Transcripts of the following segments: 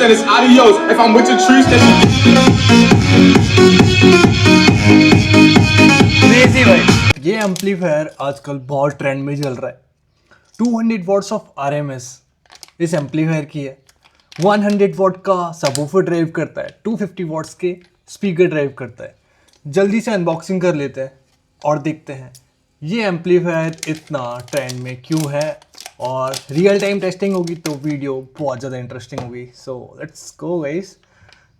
then it's adios. If I'm with your truth, then crazy भाई। ये amplifier आजकल बहुत ट्रेंड में चल रहा है। 200 वॉट्स ऑफ RMS इस एम्पलीफायर की है। 100 वॉट का सबवूफर ड्राइव करता है, 250 वॉट्स के स्पीकर ड्राइव करता है। जल्दी से अनबॉक्सिंग कर लेते हैं और देखते हैं ये एम्पलीफायर इतना ट्रेंड में क्यों है, और रियल टाइम टेस्टिंग होगी तो वीडियो बहुत ज़्यादा इंटरेस्टिंग होगी। सो लेट्स गो गाइस,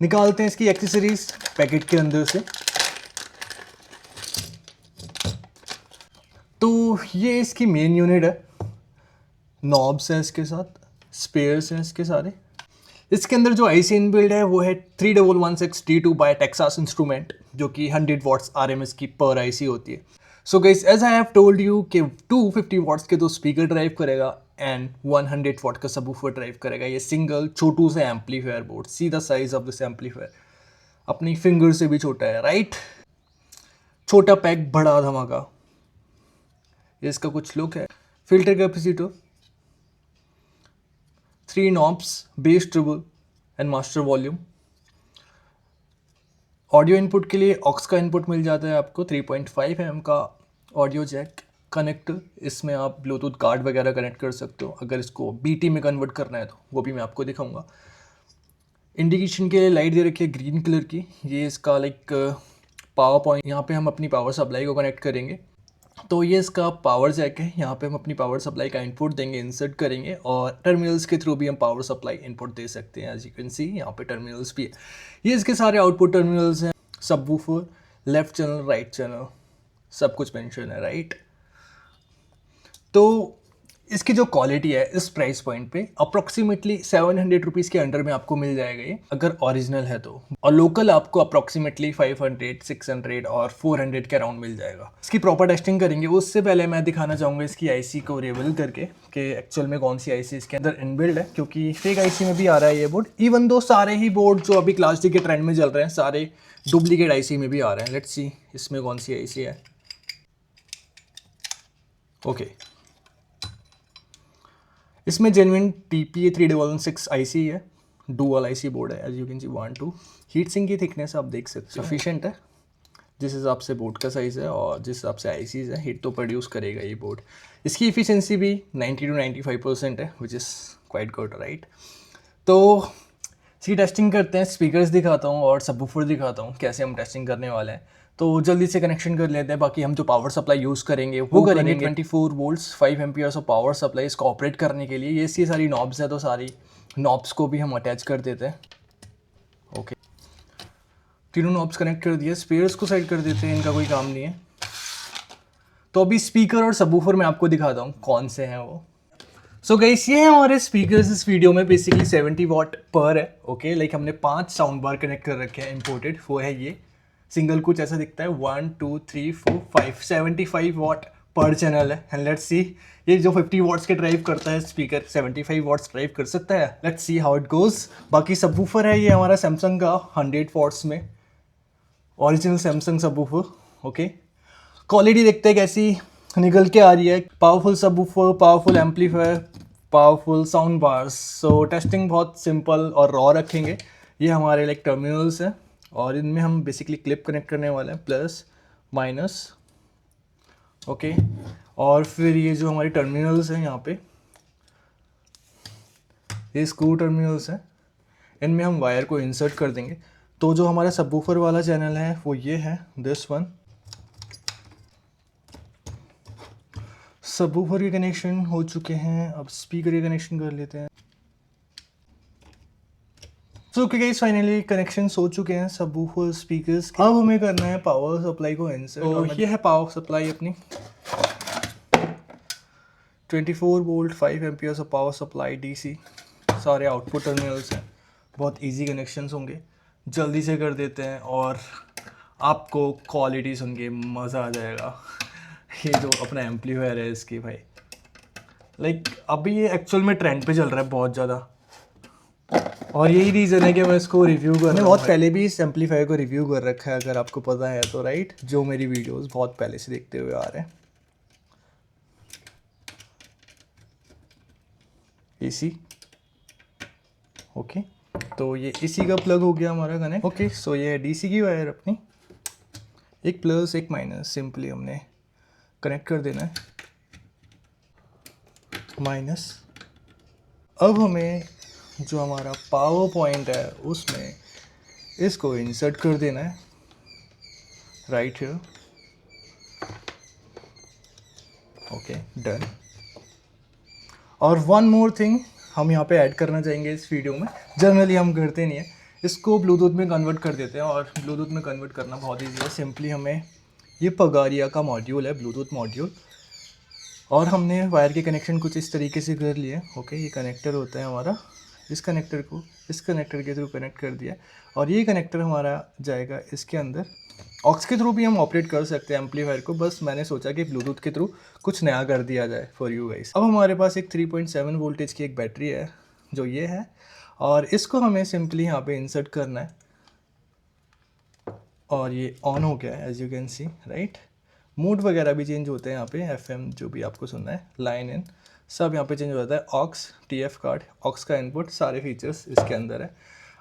निकालते हैं इसकी एक्सेसरीज पैकेट के अंदर से। तो ये इसकी मेन यूनिट है, नॉब्स हैं इसके साथ, स्पेयर्स हैं इसके सारे। इसके अंदर जो आईसी इनबिल्ड है वो है 3116T2 बाय टेक्सास इंस्ट्रूमेंट, जो कि 100 वॉट्स RMS की पर आईसी होती है। So guys, as I have told you कि 250 वॉट्स के तो स्पीकर ड्राइव करेगा एंड 100 वॉट का सबवूफर ड्राइव करेगा। ये सिंगल छोटू से amplifier board, see the size of this amplifier, अपनी फिंगर से भी छोटा है, राइट। छोटा पैक बड़ा धमाका, ये इसका कुछ लुक है। Filter capacitor, 3 knobs, bass, treble and master volume. Audio input के लिए ऑक्स का इनपुट मिल जाता है आपको, 3.5 mm का ऑडियो जैक कनेक्टर। इसमें आप ब्लूटूथ कार्ड वगैरह कनेक्ट कर सकते हो। अगर इसको BT में कन्वर्ट करना है तो वो भी मैं आपको दिखाऊंगा। इंडिकेशन के लिए लाइट दे रखी है ग्रीन कलर की। ये इसका लाइक पावर पॉइंट, यहाँ पे हम अपनी पावर सप्लाई को कनेक्ट करेंगे। तो ये इसका पावर जैक है, यहाँ पे हम अपनी पावर सप्लाई का इनपुट देंगे, इंसर्ट करेंगे, और टर्मिनल्स के थ्रू भी हम पावर सप्लाई इनपुट दे सकते हैं। एज यू कैन सी यहाँ पे टर्मिनल्स भी है। ये इसके सारे आउटपुट टर्मिनल्स हैं। Subwoofer, left channel, right channel, सब कुछ मेंशन है, राइट। तो इसकी जो क्वालिटी है इस प्राइस पॉइंट पे अप्रॉक्सीमेटली 700 रुपीज़ के अंडर में आपको मिल जाएगा ये, अगर ओरिजिनल है तो। और लोकल आपको अप्रॉक्सीमेटली 500, 600 और 400 के अराउंड मिल जाएगा। इसकी प्रॉपर टेस्टिंग करेंगे, उससे पहले मैं दिखाना चाहूँगा इसकी आईसी को रिवील करके कि एक्चुअल में कौन सी आईसी इसके अंदर इनबिल्ड है, क्योंकि फेक आईसी में भी आ रहा है ये बोर्ड। इवन दो सारे ही बोर्ड जो अभी क्लास डी के ट्रेंड में चल रहे हैं सारे डुप्लीकेट आईसी में भी आ रहे हैं। लेट्स सी इसमें कौन सी आईसी है। ओके, इसमें जेन्युइन TPA 3116 आईसी है, डुअल आईसी बोर्ड है। As you can see 1 2 heat sink की थिकनेस आप देख सकते हो, सफिशिएंट है। जिस हिसाब से बोर्ड का साइज़ है और जिस हिसाब से आईसीज है, हीट तो प्रोड्यूस करेगा ये बोर्ड। इसकी एफिशिएंसी भी 90 to 95% है, which is quite good, right. तो इसकी टेस्टिंग करते हैं। स्पीकर्स दिखाता हूँ और सबवूफर दिखाता हूँ कैसे हम टेस्टिंग करने वाले हैं। तो जल्दी से कनेक्शन कर लेते हैं। बाकी हम जो पावर सप्लाई यूज़ करेंगे वो करेंगे 24 volts 5 amperes of power supply इसको ऑपरेट करने के लिए। ये सारी नॉब्स है, तो सारी नॉब्स को भी हम अटैच कर देते हैं। ओके, तीनों नॉब्स कनेक्ट कर दिए। स्पीकर्स को साइड कर देते हैं, इनका कोई काम नहीं है। तो अभी स्पीकर और सबवूफर मैं आपको दिखाता हूँ कौन से हैं वो। सो गाइस, ये है हमारे स्पीकर्स इस वीडियो में। बेसिकली 70 वॉट पर है। ओके, लाइक हमने 5 साउंड बार कनेक्ट कर रखे हैं इंपोर्टेड। वो है ये सिंगल, कुछ ऐसा दिखता है। 1 2 3 4 5 75 वॉट पर चैनल है। एंड लेट्स सी ये जो 50 वॉट्स के ड्राइव करता है स्पीकर, 75 वॉट्स ड्राइव कर सकता है। Let's see how it goes. बाकी सबवूफर है ये हमारा सैमसंग का 100 वॉट्स में, original Samsung subwoofer. Okay, quality देखते हैं कैसी निकल के आ रही है। Powerful subwoofer, powerful amplifier, powerful sound bars. सो टेस्टिंग बहुत सिंपल और रॉ रखेंगे। ये हमारे लाइक टर्मिनल्स हैं और इनमें हम बेसिकली क्लिप कनेक्ट करने वाले हैं, प्लस माइनस। ओके, और फिर ये जो हमारी टर्मिनल्स हैं यहाँ पे, ये स्क्रू टर्मिनल्स हैं, इनमें हम वायर को इंसर्ट कर देंगे। तो जो हमारा सबवूफर वाला चैनल है वो ये है, दिस वन। सबवूफर के कनेक्शन हो चुके हैं, अब स्पीकर के कनेक्शन कर लेते हैं। सो गाइस, फाइनली कनेक्शंस हो चुके हैं सबवूफर स्पीकर्स। अब हमें करना है पावर सप्लाई को इंसर्ट। तो ये है पावर सप्लाई अपनी, 24 volt 5 amperes of power supply DC। सारे आउटपुट टर्मिनल्स हैं, बहुत इजी कनेक्शंस होंगे। जल्दी से कर देते हैं और आपको क्वालिटी सुन के मज़ा आ जाएगा। ये जो अपना एम्पलीफायर है इसकी भाई, लाइक अभी ये एक्चुअल में ट्रेंड पे चल रहा है बहुत ज़्यादा, और यही रीज़न है कि मैं इसको रिव्यू कर रहा हूँ। बहुत पहले भी इस एम्पलीफायर को रिव्यू कर रखा है, अगर आपको पता है तो, राइट। जो मेरी वीडियोस बहुत पहले से देखते हुए आ रहे हैं। AC, ओके, तो ये इसी का प्लग हो गया हमारा कनेक्ट। ओके, सो ये है डीसी की वायर अपनी, एक प्लस एक माइनस सिंपली हमने कनेक्ट कर देना है, माइनस। अब हमें जो हमारा पावर पॉइंट है उसमें इसको इंसर्ट कर देना है राइट हियर। Okay, done. और वन मोर थिंग हम यहाँ पे ऐड करना चाहेंगे इस वीडियो में, जनरली हम करते नहीं है, इसको ब्लूटूथ में कन्वर्ट कर देते हैं। और ब्लूटूथ में कन्वर्ट करना बहुत ईजी है, सिंपली हमें ये पगारिया का मॉड्यूल है, ब्लूटूथ मॉड्यूल, और हमने वायर के कनेक्शन कुछ इस तरीके से कर लिए। ओके, ये कनेक्टर होता है हमारा, इस कनेक्टर को इस कनेक्टर के थ्रू कनेक्ट कर दिया, और ये कनेक्टर हमारा जाएगा इसके अंदर। ऑक्स के थ्रू भी हम ऑपरेट कर सकते हैं एम्पलीफायर को, बस मैंने सोचा कि ब्लूटूथ के थ्रू कुछ नया कर दिया जाए फॉर यू गाइस। अब हमारे पास एक 3.7 वोल्टेज की एक बैटरी है जो ये है, और इसको हमें सिंपली यहाँ पे इंसर्ट करना है, और ये ऑन हो गया है as you can see right. Mode वगैरह भी चेंज होते हैं यहाँ पे, FM जो भी आपको सुनना है, लाइन इन सब यहाँ पे चेंज हो जाता है। ऑक्स, TF कार्ड, ऑक्स का इनपुट, सारे फीचर्स इसके अंदर है।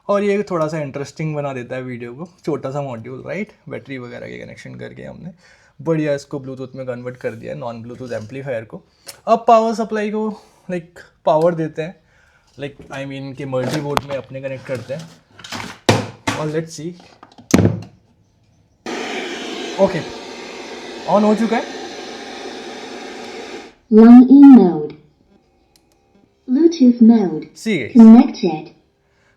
और ये थोड़ा सा इंटरेस्टिंग बना देता है वीडियो को, छोटा सा मॉड्यूल राइट, बैटरी वगैरह के कनेक्शन करके हमने बढ़िया इसको ब्लूटूथ में कन्वर्ट कर दिया है, नॉन ब्लूटूथ एम्पलीफायर को। अब पावर सप्लाई को लाइक पावर देते हैं, लाइक आई मीन कि मल्टी बोर्ड में अपने कनेक्ट करते हैं, और लेट्स सी। ओके, ऑन हो चुका है। 1E mode. Bluetooth mode. सी Connected.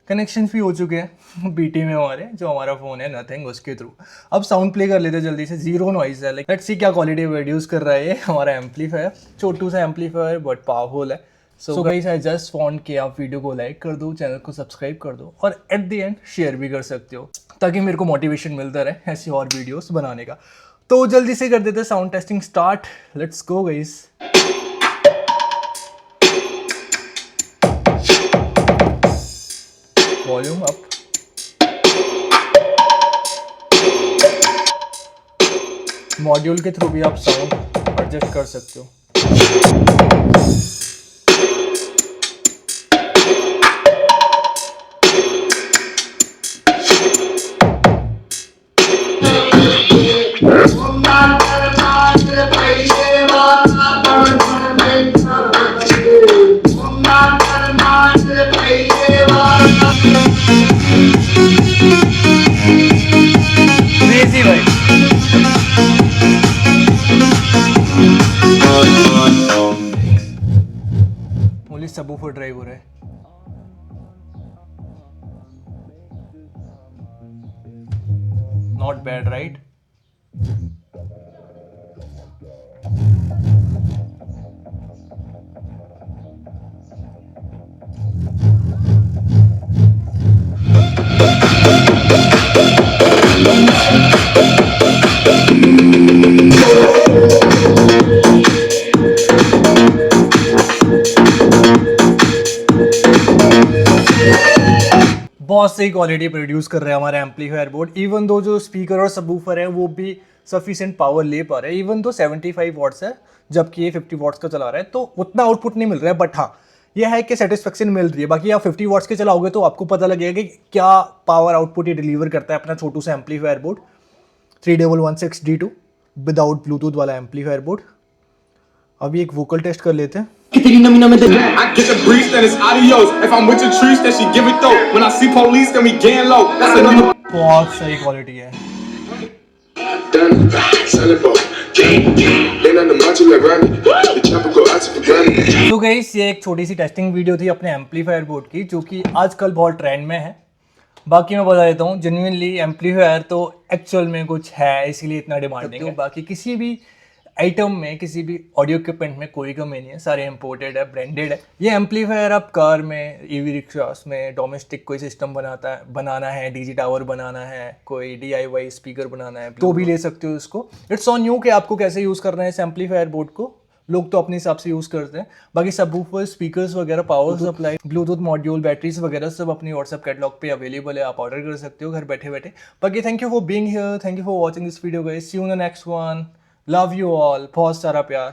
कनेक्शन भी हो चुके हैं BT में हमारे, जो हमारा फ़ोन है नथिंग, उसके थ्रू। अब साउंड प्ले कर लेते हैं जल्दी से, जीरो नॉइज है, लाइक लेट्स सी क्या क्वालिटी प्रोड्यूस कर रहा है ये हमारा एम्पलीफायर। छोटू सा एम्पलीफायर बट पावरफुल है। So guys, I just want कि आप वीडियो को लाइक कर दो, चैनल को सब्सक्राइब कर दो, और एट द एंड शेयर भी कर सकते हो, ताकि मेरे को मोटिवेशन मिलता रहे ऐसी और वीडियोस बनाने का। तो जल्दी से कर देते हैं sound testing start, let's go guys. Volume up, module के थ्रू भी आप साउंड एडजस्ट कर सकते हो। क्रेजी भाई, ओनली सबवूफर ड्राइव हो रहा है। Not bad right. बहुत सही क्वालिटी प्रोड्यूस कर रहा है हमारा एम्पलीफायर बोर्ड। इवन दो जो स्पीकर और सबवूफर है वो भी सफिशिएंट पावर ले पा रहे हैं, इवन दो 75 वॉट्स है जबकि ये 50 वॉट्स का चला रहा है, तो उतना आउटपुट नहीं मिल रहा है, बट हाँ ये है कि सेटिस्फेक्शन मिल रही है। बाकी आप 50 वॉट्स के चलाओगे तो आपको पता लगेगा कि क्या पावर आउटपुट ये डिलीवर करता है अपना छोटू सा amplifier board 3116D2 without Bluetooth वाला एम्पलीफायर बोर्ड। अभी एक वोकल टेस्ट कर लेते हैं। I get the breeze, then it's adios. If I'm with your trees, then she give it though. When I see police, then we getting low. That's another. बहुत सही quality है। तो guys, ये एक छोटी सी टेस्टिंग वीडियो थी अपने amplifier board की, जो कि आजकल बहुत ट्रेंड में है। बाकी मैं बता देता हूँ, जेन्युइनली एम्पलीफायर तो एक्चुअल में कुछ है, इसीलिए इतना डिमांडिंग है। बाकी किसी भी आइटम में, किसी भी ऑडियो इक्विपमेंट में कोई कमी नहीं है, सारे इंपोर्टेड है, ब्रांडेड है। ये एम्पलीफायर आप कार में, ईवी रिक्शास में, डोमेस्टिक कोई सिस्टम बनाना है, डीजी टावर बनाना है, कोई DIY स्पीकर बनाना है, तो भी ले सकते हो इसको। इट्स ऑन यू कि आपको कैसे यूज़ करना है इस एम्पलीफायर बोर्ड को। लोग तो अपने हिसाब से यूज़ करते हैं। बाकी सबवूफर, स्पीकर्स वगैरह, power supply, Bluetooth module, batteries वगैरह सब अपनी व्हाट्सएप कैटलॉग पे अवेलेबल है, आप ऑर्डर कर सकते हो घर बैठे बैठे। बाकी thank you for being here, thank you for watching this video guys, see you in the next one, love you all, बहुत सारा प्यार।